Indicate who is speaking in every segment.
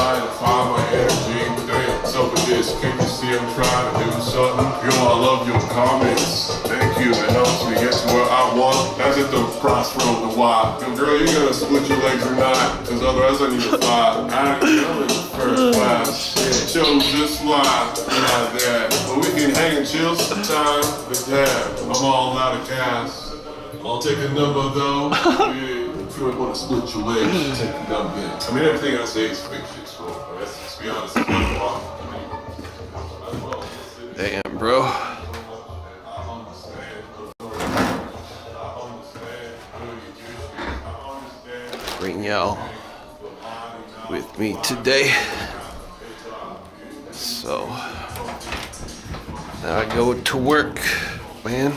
Speaker 1: trying to find my energy. Damn, what's up with this? Can't you see I'm trying to do something? Yo, I love your comments. Thank you, it helps me get to where I want. That's at the crossroad of why. Yo, girl, you gonna split your legs or not? Cause otherwise I need to fly. I am in first class. Show just fly. Not that. But we can hang and chill sometime. But damn, I'm all out of gas. I'll take a number though. If you want to split your legs, take the number. I mean, everything I say is fiction, so let's just be honest.
Speaker 2: Damn, bro. Bring y'all with me today. So now I go to work, man.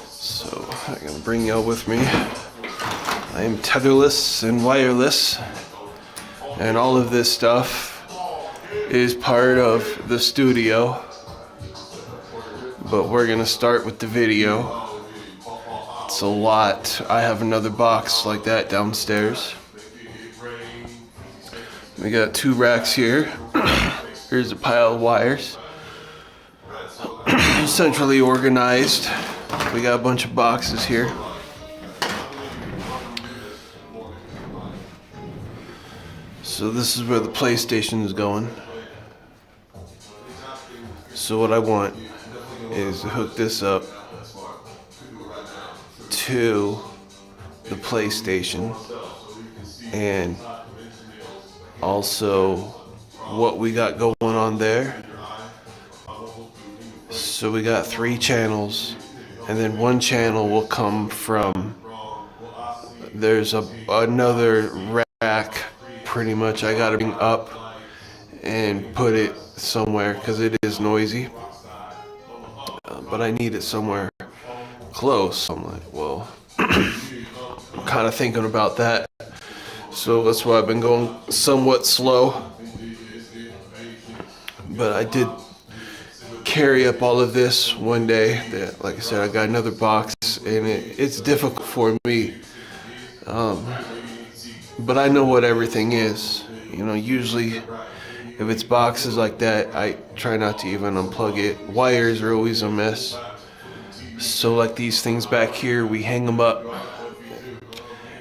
Speaker 2: So I'm gonna bring y'all with me. I am tetherless and wireless, and all of this stuff is part of the studio. But we're gonna start with the video. It's a lot. I have another box like that downstairs. We got 2 racks here. Here's a pile of wires. Centrally organized. We got a bunch of boxes here. So this is where the PlayStation is going. So what I want is to hook this up to the PlayStation, and also what we got going on there. So we got 3 channels, and then 1 channel will come from, there's another rack pretty much I gotta bring up and put it somewhere because it is noisy, but I need it somewhere close. I'm like, well, I'm kind of thinking about that, so that's why I've been going somewhat slow. But I did carry up all of this one day. That, like I said, I got another box, and it's difficult for me, but I know what everything is. You know, usually if it's boxes like that, I try not to even unplug it. Wires are always a mess. So like these things back here, we hang them up.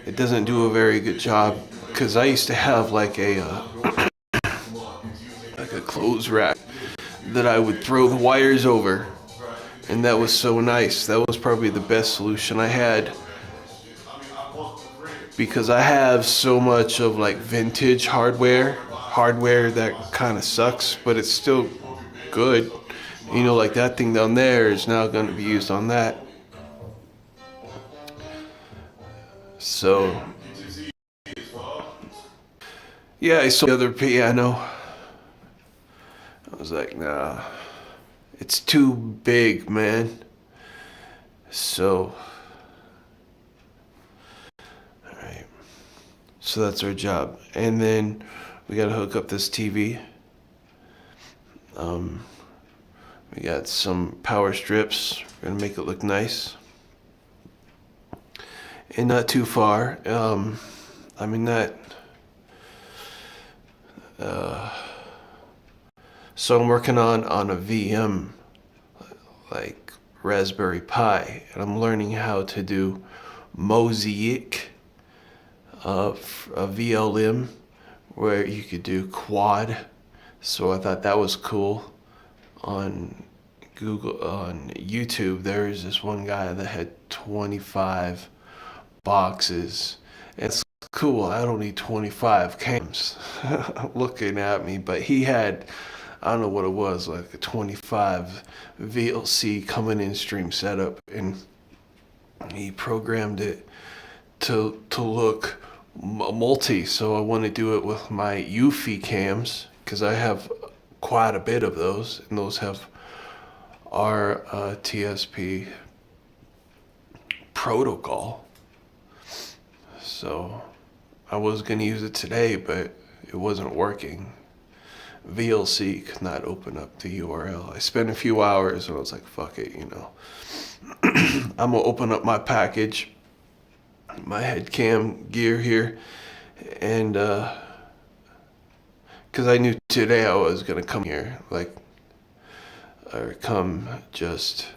Speaker 2: It doesn't do a very good job, because I used to have like a clothes rack that I would throw the wires over, and that was so nice. That was probably the best solution I had, because I have so much of like vintage hardware that kind of sucks, but it's still good. You know, like that thing down there is now going to be used on that. So yeah, I saw the other piano. I was like, nah, it's too big, man. So, alright. So that's our job. And then we gotta hook up this TV. We got some power strips. We're gonna make it look nice. And not too far. I mean, not... So I'm working on a VM, like Raspberry Pi, and I'm learning how to do Mosaic of a VLM, where you could do quad. So I thought that was cool. On YouTube, there was this one guy that had 25 boxes. It's cool. I don't need 25 cams looking at me, but he had, I don't know what it was, like a 25 VLC coming in stream setup, and he programmed it to look multi. So I want to do it with my Eufy cams, because I have quite a bit of those, and those have our TSP protocol. So I was gonna use it today, but it wasn't working. VLC could not open up the URL. I spent a few hours and I was like, fuck it, you know. I'm gonna open up my package, my Headcam gear here, And because I knew today I was gonna come here, like, or come just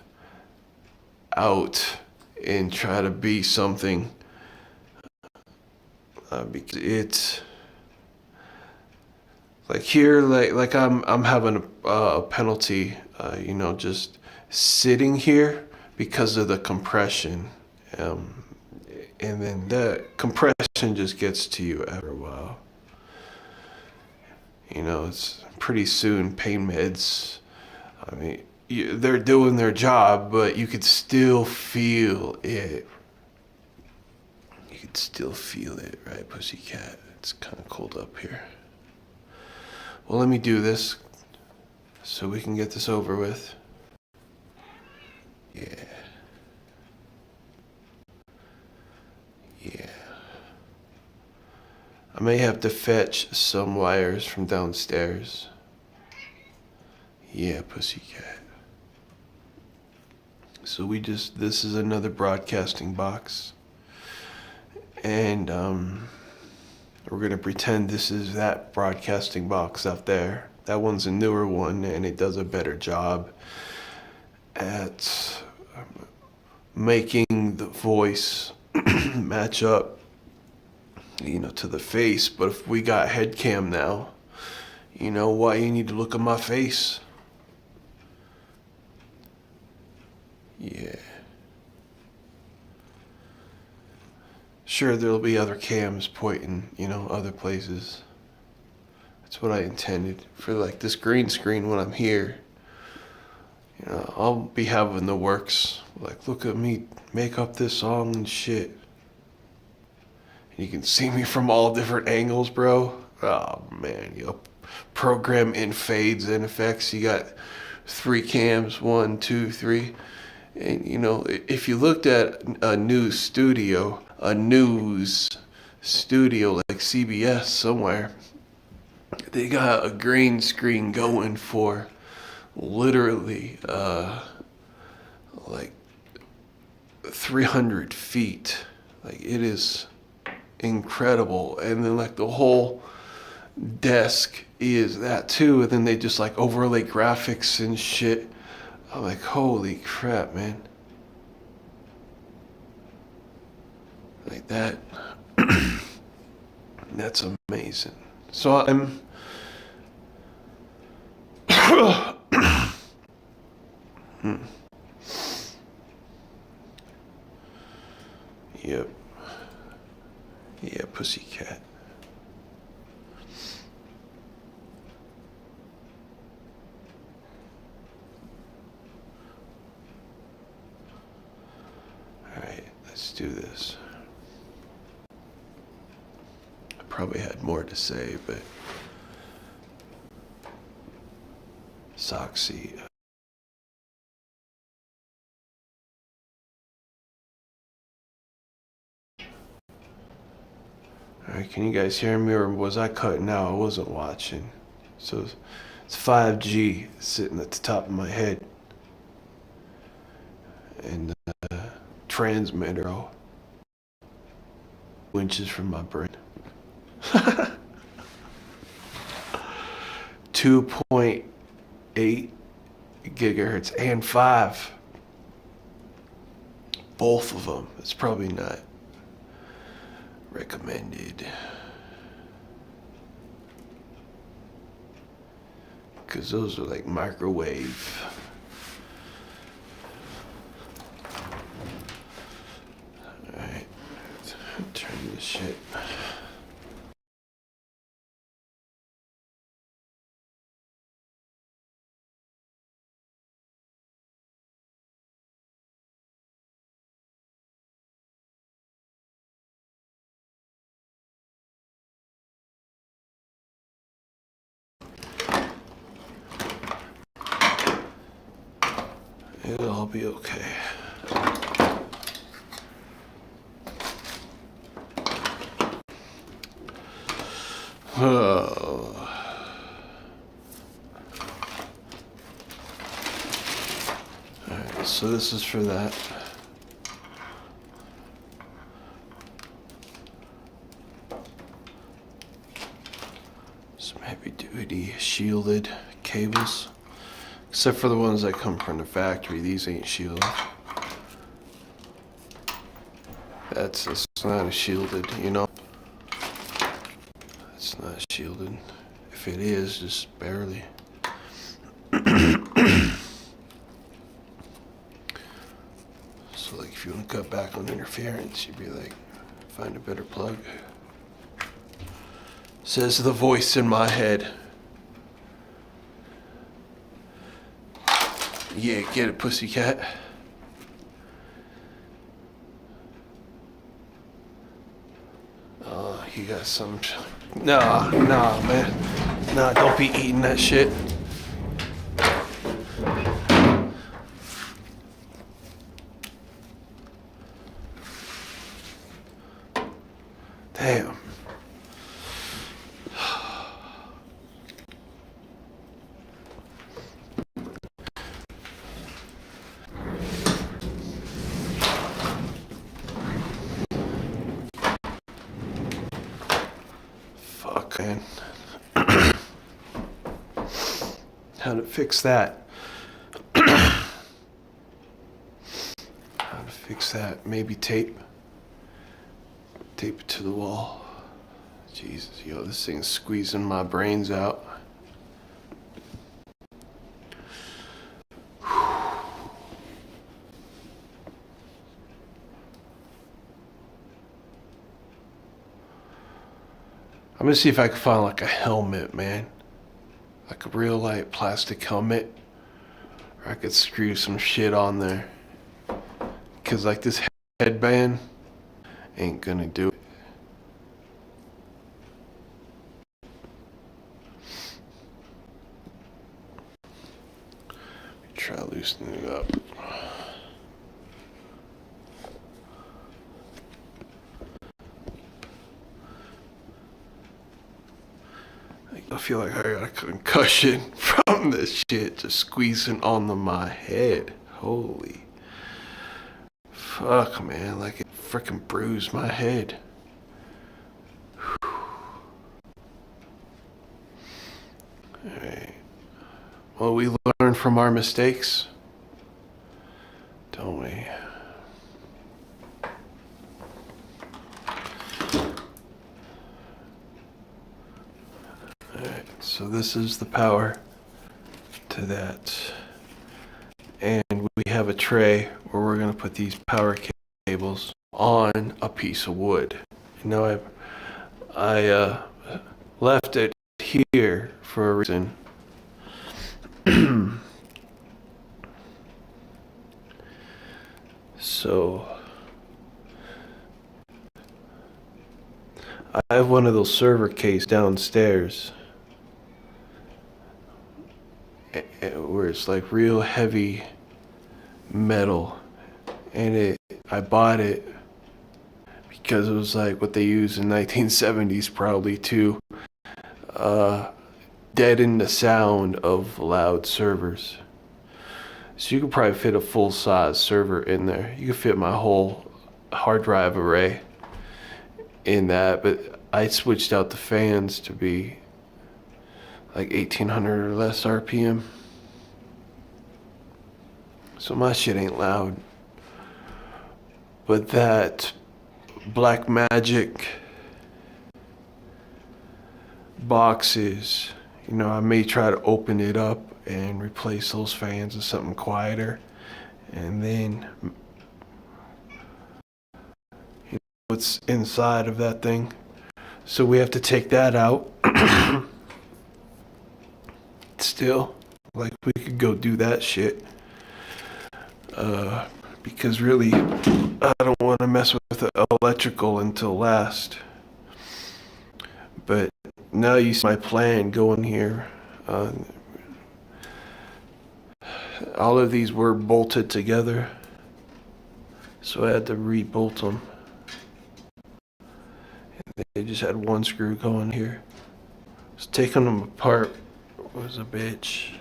Speaker 2: out and try to be something, because it's like here, like I'm having a penalty, just sitting here because of the compression, um, and then the compression just gets to you after a while. It's pretty soon pain meds. I mean, they're doing their job, but you could still feel it. You could still feel it, right, pussycat? It's kind of cold up here. Well, let me do this so we can get this over with. Yeah. Yeah. I may have to fetch some wires from downstairs. Yeah, pussycat. So this is another broadcasting box. And we're gonna pretend this is that broadcasting box up there. That one's a newer one, and it does a better job at making the voice match up, to the face. But if we got Headcam now, why you need to look at my face? Yeah. Sure, there'll be other cams pointing, other places. That's what I intended for, like, this green screen when I'm here. I'll be having the works, like, look at me make up this song and shit. And you can see me from all different angles, bro. Oh, man, program in fades and effects. You got 3 cams, 1, 2, 3. And, if you looked at a news studio like CBS somewhere, they got a green screen going for literally like 300 feet. Like, it is incredible. And then, like, the whole desk is that too, and then they just, like, overlay graphics and shit. I'm like, holy crap, man. Like that. That's amazing. So I'm Yep. Yeah, pussycat. Alright, let's do this. I probably had more to say, but Soxy. Alright, can you guys hear me, or was I cutting out? I wasn't watching. So it's 5G sitting at the top of my head. And the transmitter 2 inches from my brain. 2.8 gigahertz and 5. Both of them. It's probably not recommended, because those are like microwave. Alright, turn this shit. It'll all be okay. Oh. Alright, so this is for that. Some heavy duty shielded cables. Except for the ones that come from the factory, these ain't shielded. That's not shielded, you know. It's not shielded. If it is, just barely. So like if you want to cut back on interference, you'd be like, find a better plug. Says the voice in my head. Yeah, get it, pussycat. Oh, you got some... Nah, man. Nah, don't be eating that shit. Damn. Fuck, man. How to fix that? How to fix that? Maybe tape. Tape it to the wall. Jesus, yo, this thing's squeezing my brains out. I'm gonna see if I can find like a helmet, man. Like a real light plastic helmet. Or I could screw some shit on there. Cause like this headband ain't gonna do it. Try loosening it up. I feel like I got a concussion from this shit just squeezing onto my head. Holy fuck, man. Like it freaking bruised my head. Alright. Well, we learn from our mistakes, don't we? Alright, so this is the power to that. And we have a tray where we're going to put these power cables on a piece of wood. You know, I left it here for a reason. So I have one of those server cases downstairs where it's like real heavy metal, and I bought it because it was like what they used in 1970s probably to deaden the sound of loud servers. So you could probably fit a full-size server in there. You could fit my whole hard drive array in that, but I switched out the fans to be like 1800 or less RPM. So my shit ain't loud. But that Black Magic boxes, you know, I may try to open it up and replace those fans with something quieter, and then you know what's inside of that thing. So we have to take that out. Still, like we could go do that shit. Because really, I don't want to mess with the electrical until last. But now you see my plan going here. All of these were bolted together, so I had to re-bolt them. And they just had one screw going here. So taking them apart was a bitch.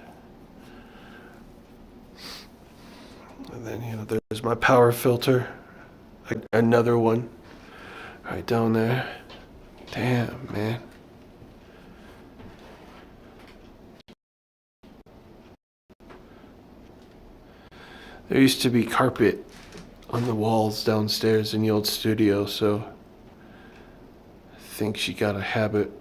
Speaker 2: And then, you know, there's my power filter, another one right down there. Damn, man. There used to be carpet on the walls downstairs in the old studio, so I think she got a habit.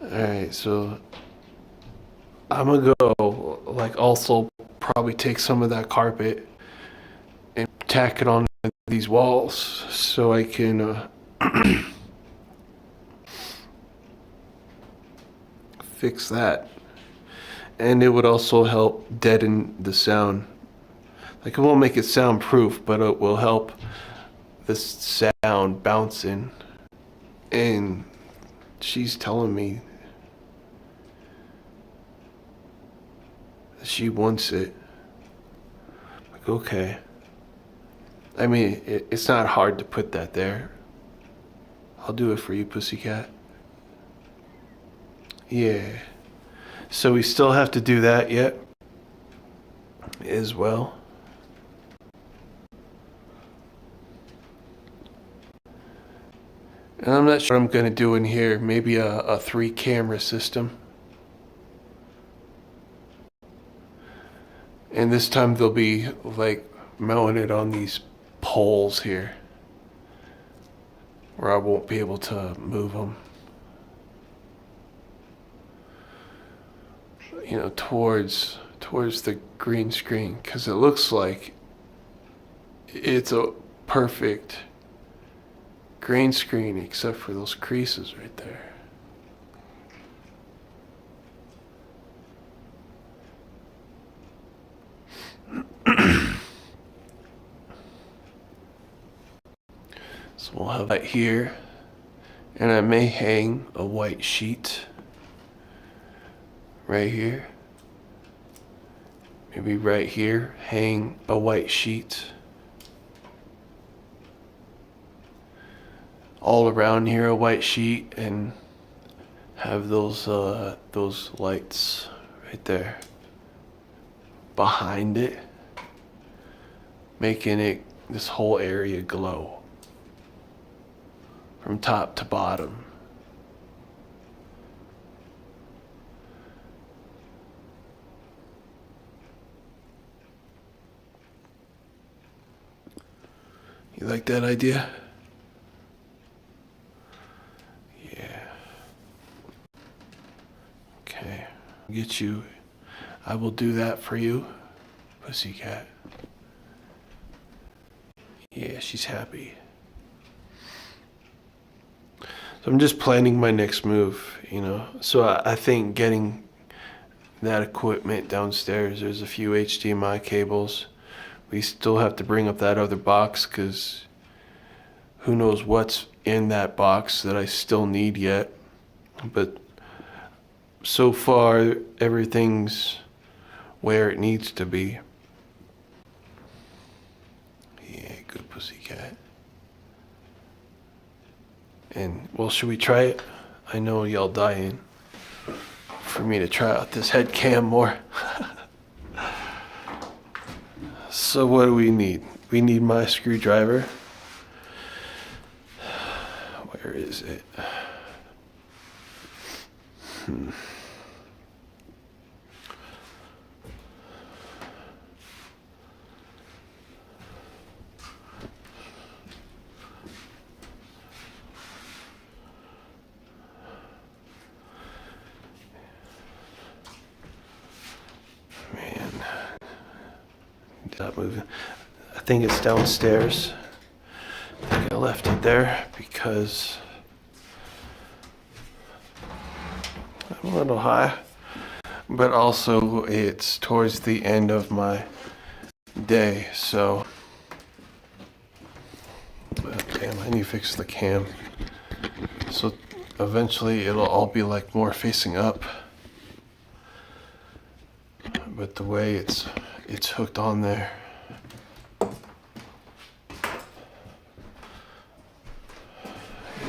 Speaker 2: Alright, so I'm gonna go, like, also probably take some of that carpet and tack it on these walls so I can fix that. And it would also help deaden the sound. Like, it won't make it soundproof, but it will help the sound bouncing. And she's telling me she wants it. Like, okay. I mean, it's not hard to put that there. I'll do it for you, pussycat. Yeah. So we still have to do that yet as well. And I'm not sure what I'm going to do in here. Maybe a 3-camera system. And this time they'll be like mounted on these poles here, where I won't be able to move them. You know, towards the green screen, because it looks like it's a perfect green screen except for those creases right there. So we'll have that here, and I may hang a white sheet right here. Maybe right here, hang a white sheet. All around here, a white sheet, and have those lights right there behind it, making it, this whole area, glow from top to bottom. You like that idea? Yeah. Okay. I'll get you. I will do that for you, pussycat. Yeah, she's happy. So I'm just planning my next move, you know. So I think getting that equipment downstairs, there's a few HDMI cables. We still have to bring up that other box, because who knows what's in that box that I still need yet. But so far, everything's where it needs to be. Yeah, good pussycat. And, well, should we try it? I know y'all dying for me to try out this head cam more. So what do we need? We need my screwdriver. Where is it? Man, not moving. I think it's downstairs. I think I left it there because I'm a little high, but also it's towards the end of my day, so damn, I need to fix the cam. So eventually it'll all be like more facing up. But the way it's hooked on there.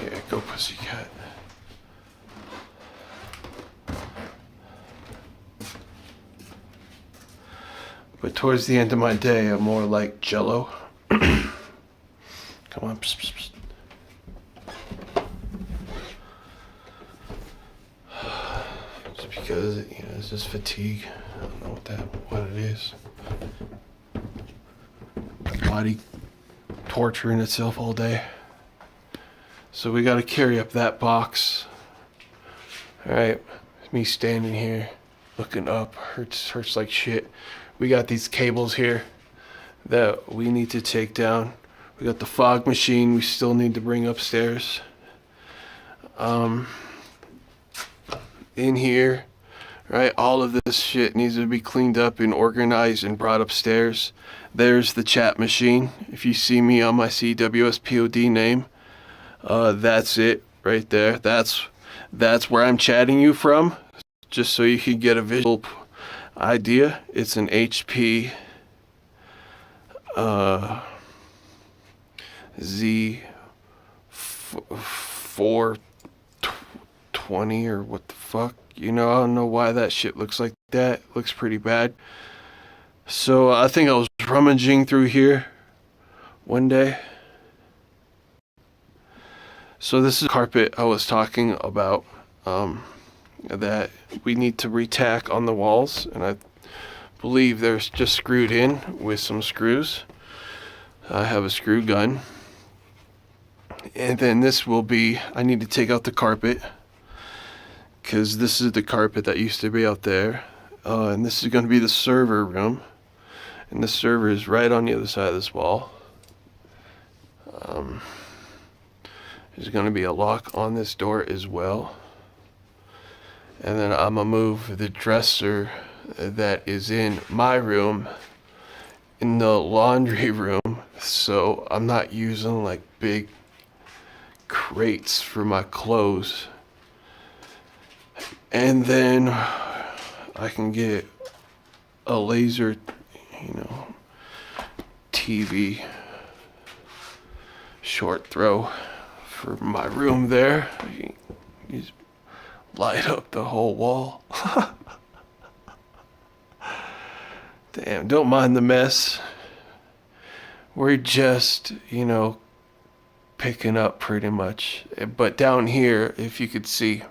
Speaker 2: Yeah, go pussycat. But towards the end of my day, I'm more like Jello. Come on. Psst, psst, psst. because it's just fatigue. I don't know what it is. The body torturing itself all day. So we got to carry up that box. All right, me standing here, looking up, hurts like shit. We got these cables here that we need to take down. We got the fog machine we still need to bring upstairs. In here, right, all of this shit needs to be cleaned up and organized and brought upstairs. There's the chat machine. If you see me on my CWSPOD name, that's it right there. That's where I'm chatting you from, just so you can get a visual idea. It's an HP Z420 or what the fuck. I don't know why that shit looks like that. It looks pretty bad. So I think I was rummaging through here one day. So this is the carpet I was talking about, that we need to retack on the walls, and I believe they're just screwed in with some screws. I have a screw gun. And then this will be, I need to take out the carpet, because this is the carpet that used to be out there. And this is going to be the server room. And the server is right on the other side of this wall. There's going to be a lock on this door as well. And then I'm going to move the dresser that is in my room in the laundry room. So I'm not using like big crates for my clothes. And then I can get a laser, TV short throw for my room there. You just light up the whole wall. Damn, don't mind the mess. We're just, picking up pretty much. But down here, if you could see,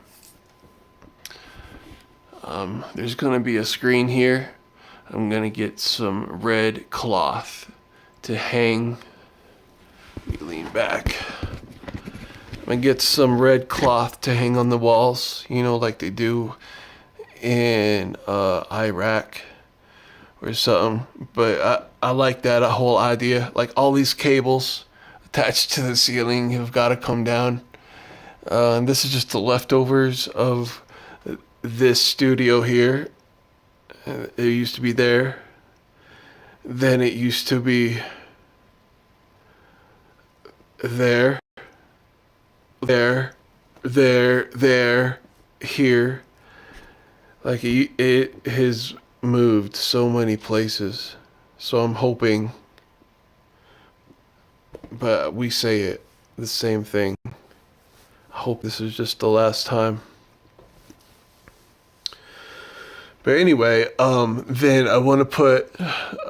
Speaker 2: there's going to be a screen here. I'm going to get some red cloth to hang. Let me lean back. I'm going to get some red cloth to hang on the walls, like they do in Iraq or something. But I like that whole idea. Like all these cables attached to the ceiling have got to come down. And this is just the leftovers of this studio here. It used to be there. Then it used to be there, here. Like it has moved so many places. So I'm hoping, but we say it the same thing. I hope this is just the last time. But anyway, then I want to put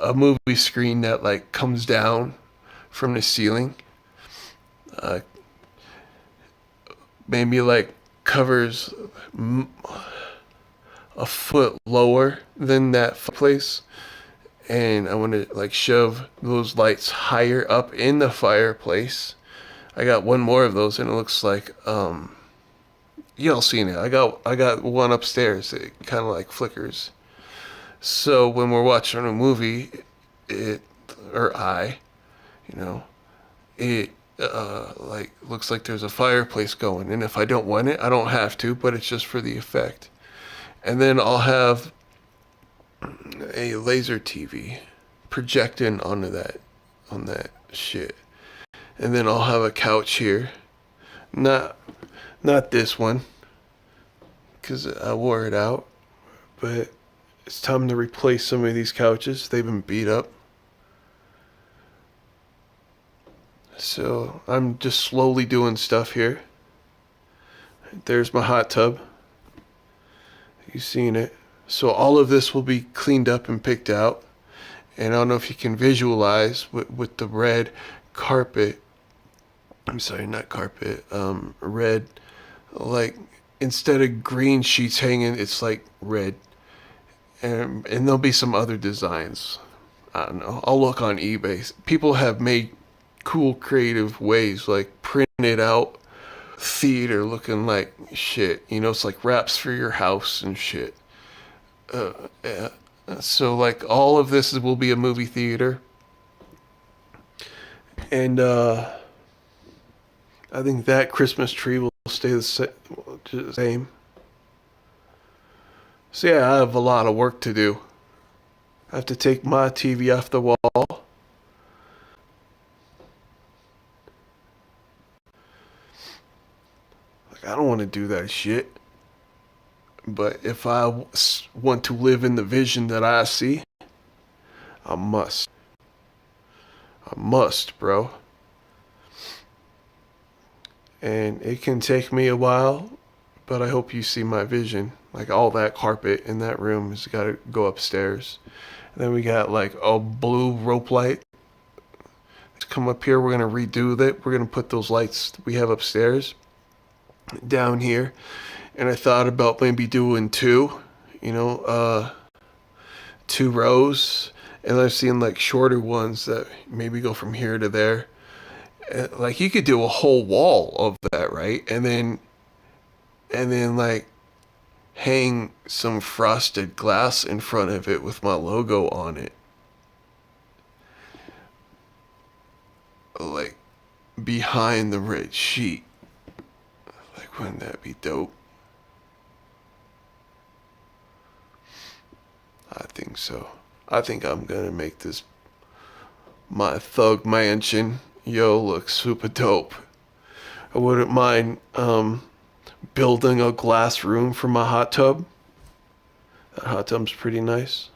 Speaker 2: a movie screen that like comes down from the ceiling. Maybe like covers a foot lower than that fireplace. And I want to like shove those lights higher up in the fireplace. I got one more of those and it looks like, y'all seen it. I got one upstairs. It kind of like flickers. So when we're watching a movie, it like looks like there's a fireplace going. And if I don't want it, I don't have to, but it's just for the effect. And then I'll have a laser TV projecting on that shit. And then I'll have a couch here. Not this one, because I wore it out, but it's time to replace some of these couches. They've been beat up. So I'm just slowly doing stuff here. There's my hot tub. You've seen it. So all of this will be cleaned up and picked out. And I don't know if you can visualize with the red carpet. I'm sorry, not carpet. Red, like instead of green sheets hanging, it's like red. And there'll be some other designs. I don't know. I'll look on eBay. People have made cool creative ways, like printed out theater looking like shit. You know, it's like wraps for your house and shit. Yeah. So like all of this will be a movie theater. And I think that Christmas tree will stay the same. So yeah, I have a lot of work to do. I have to take my TV off the wall. Like, I don't want to do that shit. But if I want to live in the vision that I see, I must. I must, bro. And it can take me a while, but I hope you see my vision. Like all that carpet in that room has got to go upstairs. And then we got like a blue rope light. Let's come up here. We're going to redo that. We're going to put those lights we have upstairs down here. And I thought about maybe doing two, you know, 2 rows. And I've seen like shorter ones that maybe go from here to there. Like you could do a whole wall of that, right? And then like hang some frosted glass in front of it with my logo on it. Like behind the red sheet. Like wouldn't that be dope? I think so. I think I'm gonna make this my thug mansion. Yo, looks super dope. I wouldn't mind building a glass room for my hot tub. That hot tub's pretty nice.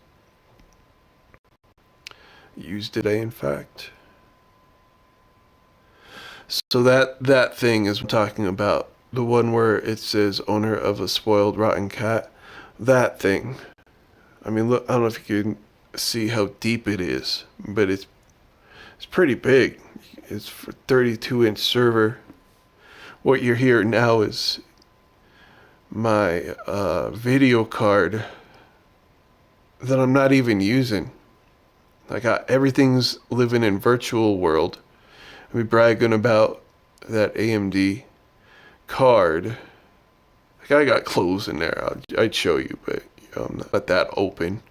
Speaker 2: Used today, in fact. So that thing is I'm talking about. The one where it says owner of a spoiled rotten cat. That thing. I mean, look, I don't know if you can see how deep it is, but it's pretty big. It's for 32-inch server. What you're hearing now is my video card that I'm not even using. Like everything's living in virtual world. We bragging about that AMD card. Like I got clothes in there. I'd show you, but you know, I'm not that open.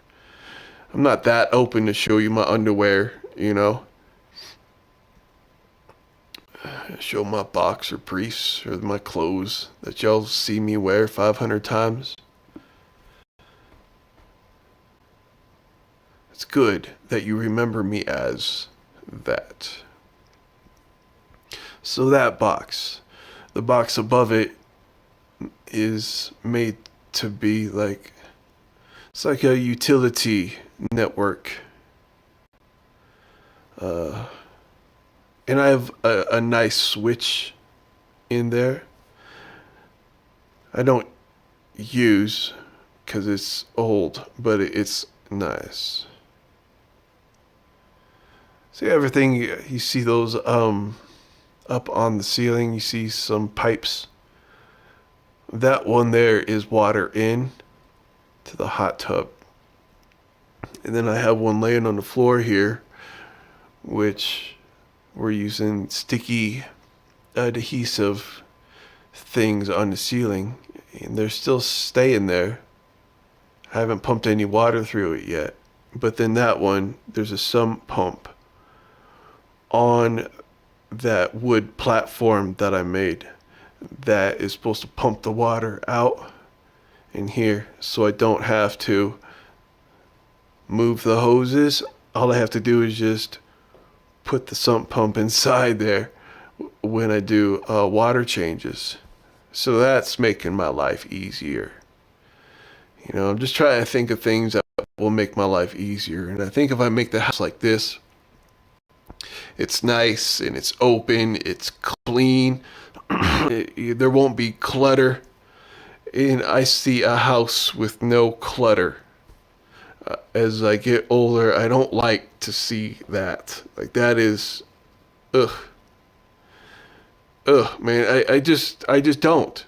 Speaker 2: I'm not that open to show you my underwear, you know. Show my boxer briefs or my clothes that y'all see me wear 500 times. It's good that you remember me as that. So that box, the box above it is made to be like, it's like a utility network. And I have a nice switch in there. I don't use because it's old, but it's nice. See everything, you see those up on the ceiling, you see some pipes. That one there is water in to the hot tub. And then I have one laying on the floor here, which we're using sticky adhesive things on the ceiling, and they're still staying there. I haven't pumped any water through it yet. But then that one, there's a sump pump on that wood platform that I made that is supposed to pump the water out in here, so I don't have to move the hoses. All I have to do is just put the sump pump inside there when I do water changes. So that's making my life easier. You know, I'm just trying to think of things that will make my life easier. And I think if I make the house like this, it's nice and it's open, it's clean, there won't be clutter. And I see a house with no clutter. As I get older, I don't like to see that. Like that is, ugh, man. I just don't.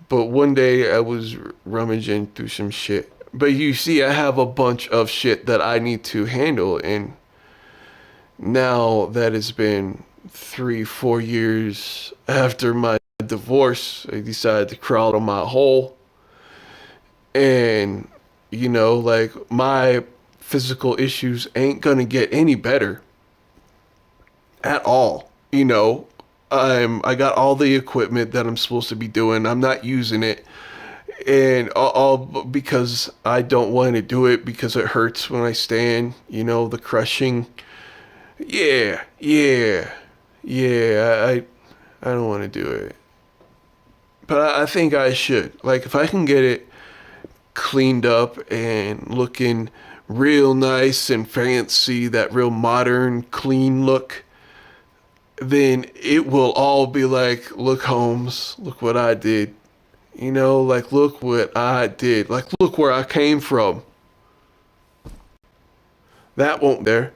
Speaker 2: But one day I was rummaging through some shit. But you see, I have a bunch of shit that I need to handle. And now that it's been 3-4 years after my divorce, I decided to crawl out of my hole. And, like, my physical issues ain't gonna get any better at all. I got all the equipment that I'm supposed to be doing. I'm not using it. And all because I don't want to do it because it hurts when I stand, the crushing. Yeah, yeah, yeah. I don't want to do it. But I think I should. Like, if I can get it cleaned up and looking real nice and fancy, that real modern, clean look, then it will all be like, look, Holmes, look what I did. Like, look what I did. Like, look where I came from. That won't be there.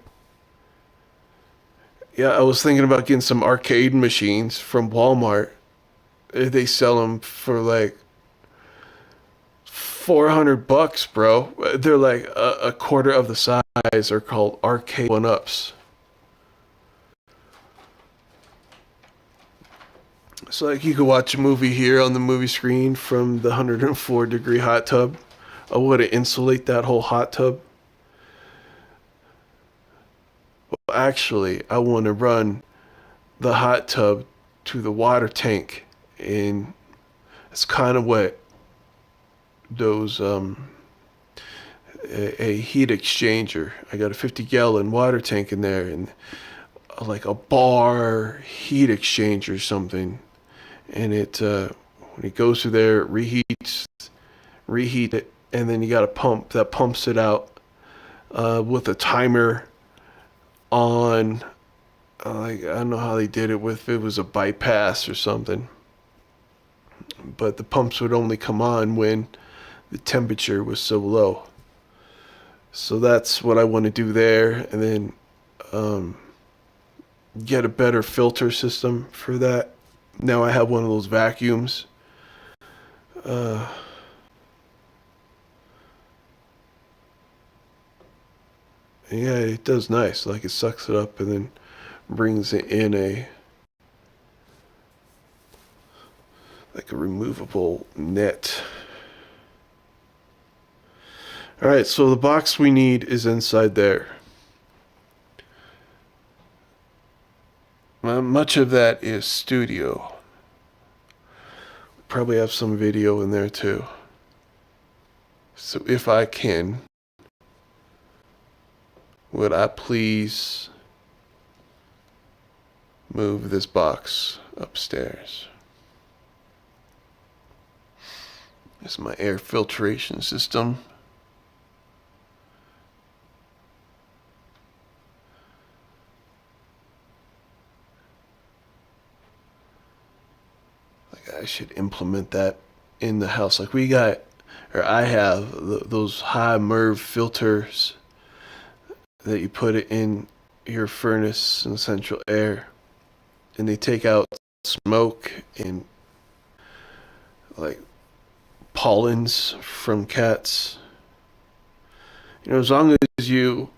Speaker 2: Yeah, I was thinking about getting some arcade machines from Walmart. They sell them for like $400, bro. They're like a quarter of the size. They're called arcade one-ups. So like you could watch a movie here on the movie screen from the 104-degree hot tub. I want to insulate that whole hot tub. Well, actually, I want to run the hot tub to the water tank, and it's kind of wet. Those a heat exchanger. I got a 50-gallon water tank in there, and like a bar heat exchanger or something. And it when it goes through there, it reheat it, and then you got a pump that pumps it out with a timer on. Like, I don't know how they did it with, if it was a bypass or something, but the pumps would only come on when the temperature was so low. So that's what I want to do there, and then get a better filter system for that. Now I have one of those vacuums. Yeah, it does nice. Like, it sucks it up and then brings it in like a removable net. Alright, so the box we need is inside there. Much of that is studio. Probably have some video in there too. So if I can, would I please move this box upstairs? This is my air filtration system. I should implement that in the house. Like, we got, or I have, those high MERV filters that you put it in your furnace and central air, and they take out smoke and like pollens from cats. As long as you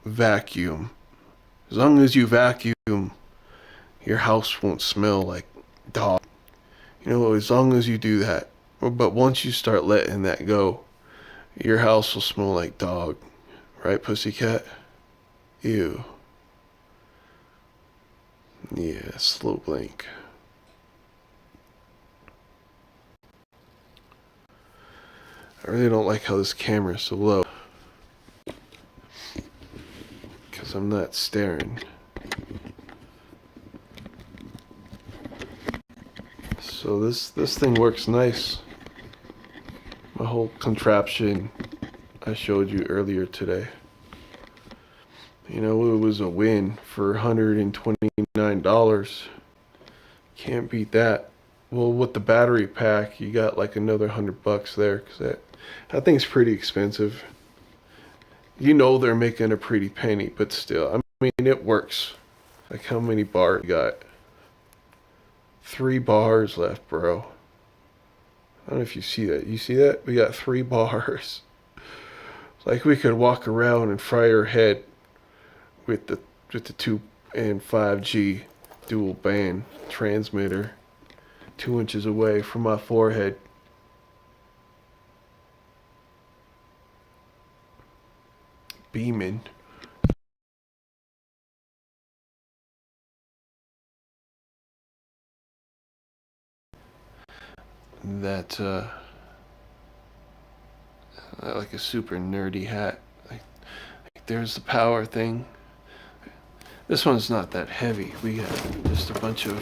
Speaker 2: vacuum, your house won't smell like dog. As long as you do that. But once you start letting that go, your house will smell like dog. Right, pussycat? Ew. Yeah, slow blink. I really don't like how this camera is so low, because I'm not staring. So this thing works nice. My whole contraption I showed you earlier today. It was a win for $129. Can't beat that. Well, with the battery pack, you got like another $100 there, because that thing's pretty expensive. They're making a pretty penny, but still, I mean, it works. Like, how many bars you got? 3 bars left, bro. I don't know if you see that. You see that? We got 3 bars. Like we could walk around and fry her head with the 2 and 5G dual band transmitter 2 inches away from my forehead. Beaming. That like a super nerdy hat. Like there's the power thing. This one's not that heavy. We got just a bunch of,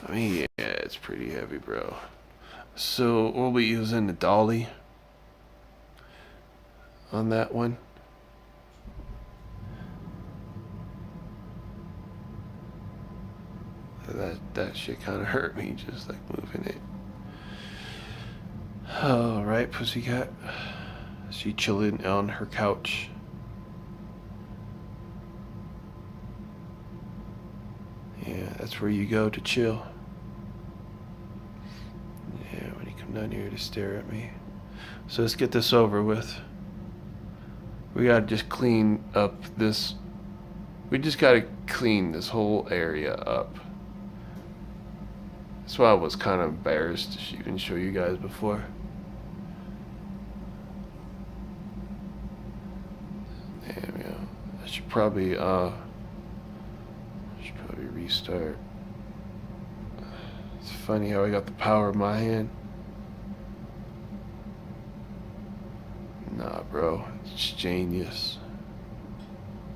Speaker 2: I mean, yeah, it's pretty heavy, bro. So we'll be using the dolly on that one. That shit kind of hurt me, just like moving it. All right, pussycat. She chilling on her couch. Yeah, that's where you go to chill. Yeah, when you come down here to stare at me. So let's get this over with. We gotta just clean up this. We just gotta clean this whole area up. That's why I was kind of embarrassed to even show you guys before. Damn, yeah. I should probably restart. It's funny how I got the power in my hand. Nah, bro, it's genius.